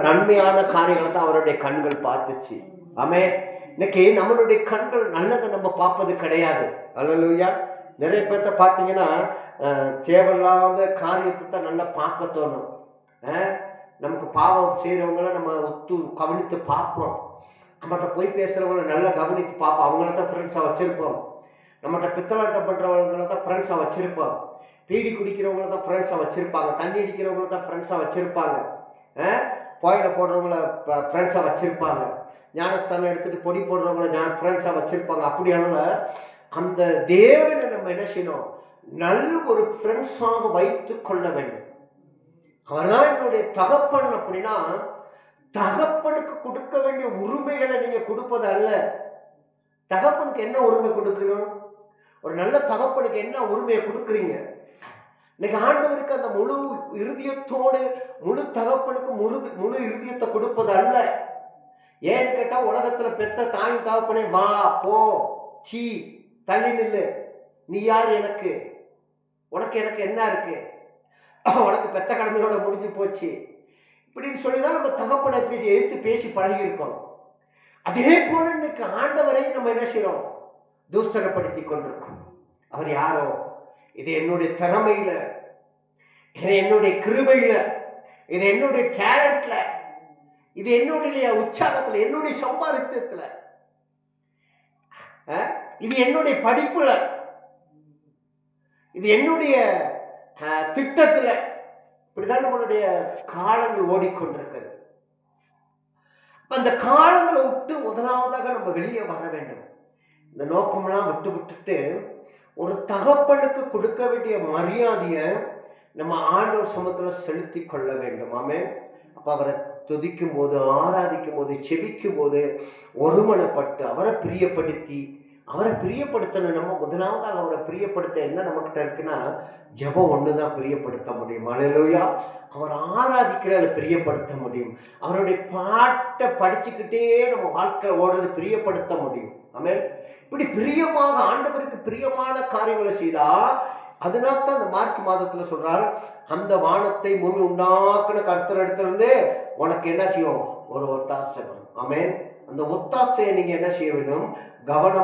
நன்மையான காரியங்களை தான் அவருடைய கண்கள் பார்த்துச்சு. ஆமே. இன்னைக்கு நம்மளுடைய கண்கள் நல்லதை நம்ம பார்ப்பது கிடையாது. அல்லேலூயா. நிறைய பேர்த்த பார்த்தீங்கன்னா தேவையில்லாத காரியத்தை தான் நல்லா பார்க்க தோணும். நமக்கு பாவம் செய்கிறவங்கள நம்ம கவனித்து பார்ப்போம். நம்மகிட்ட போய் பேசுகிறவங்கள நல்லா கவனித்து பார்ப்போம். அவங்கள தான் ஃப்ரெண்ட்ஸாக வச்சுருப்போம். நம்மகிட்ட பித்தலாட்டம் பண்ணுறவங்கள தான் ஃப்ரெண்ட்ஸாக வச்சுருப்போம். பீடி குடிக்கிறவங்கள தான் ஃப்ரெண்ட்ஸாக வச்சுருப்பாங்க. தண்ணி அடிக்கிறவங்கள தான் ஃப்ரெண்ட்ஸாக வச்சுருப்பாங்க. புயல போடுறவங்கள ஃப்ரெண்ட்ஸாக வச்சுருப்பாங்க. ஞானஸ்தானம் எடுத்துகிட்டு பொடி போடுறவங்கள ஃப்ரெண்ட்ஸாக வச்சுருப்பாங்க. அப்படியானால அந்த தேவனை நம்ம என்ன செய்யணும்? நல்ல ஒரு ஃப்ரெண்ட்ஸாக வைத்து கொள்ள வேண்டும். அவர் தான் என்னுடைய தகப்பன். அப்படின்னா தகப்பனுக்கு கொடுக்க வேண்டிய உரிமைகளை நீங்க கொடுப்பது அல்ல. தகப்பனுக்கு என்ன உரிமை கொடுக்கணும்? ஒரு நல்ல தகப்பனுக்கு என்ன உரிமையை கொடுக்குறீங்க? இன்னைக்கு ஆண்டவருக்கு அந்த முழு இருதயத்தோடு முழு தகப்பனுக்கு முழு இருதயத்தை கொடுப்பது அல்ல. ஏன்னு கேட்டா, உலகத்துல பெத்த தாயும் தகப்பனே வா போ சீ தள்ளி நில்லு, நீ யார் எனக்கு, உனக்கு எனக்கு என்ன இருக்கு, உனக்கு பெத்த கடமையோட முடிஞ்சு போச்சு இப்படின்னு சொல்லிதான் நம்ம தகப்பனை எப்படி எடுத்து பேசி பழகி இருக்கோம். அதே போல இன்னைக்கு ஆண்டவரை நம்ம என்ன செய்யறோம்? தூஷணப்படுத்தி கொண்டிருக்கோம். அவர் யாரோ, இது என்னுடைய திறமையில, இது என்னுடைய கிருபையில, இது என்னுடைய டேலண்ட்ல, இது என்னுடைய உற்சாகத்துல, என்னுடைய சம்பாதித்தத்துல, இது என்னுடைய படிப்புல, இது என்னுடைய திட்டத்துல, இப்படிதான் நம்மளுடைய காலங்கள் ஓடிக்கொண்டிருக்கிறது. அந்த காலங்களை விட்டு முதலாவதாக நம்ம வெளியே வர வேண்டும். இந்த நோக்கம்லாம் விட்டுட்டு ஒரு தகப்பனுக்கு கொடுக்க வேண்டிய மரியாதையை நம்ம ஆண்டவர் சமத்துல செலுத்தி கொள்ள வேண்டும். ஆமென். அப்ப அவரை துதிக்கும் போது, ஆராதிக்கும் போது, செபிக்கும் போது ஒருமனப்பட்டு அவரை பிரியப்படுத்தி, அவரை பிரியப்படுத்தணும். நம்ம முதலாவதாக அவரை பிரியப்படுத்த என்ன நம்மகிட்ட இருக்குன்னா, ஜெபம் ஒண்ணுதான் பிரியப்படுத்த முடியும். அல்லேலூயா. அவர் ஆராதிக்கிறத பிரியப்படுத்த முடியும். அவருடைய பாட்டை படிச்சுக்கிட்டே நம்ம வாழ்க்கையில ஓடுறது பிரியப்படுத்த முடியும். ஆமென். இப்படி பிரியமாக ஆண்டவருக்கு பிரியமான காரியங்களை செய்தா, அதனால தான் இந்த மார்ச் மாதத்துல சொல்றாரு, அந்த வானத்தை பூமி உண்டாக்குன கர்த்தர் இடத்திலிருந்து உனக்கு என்ன செய்யும்? ஒரு ஒத்தாசை வரும். ஆமென். அந்த ஒத்தாசையை நீங்க என்ன செய்ய வேண்டும்? கவனம்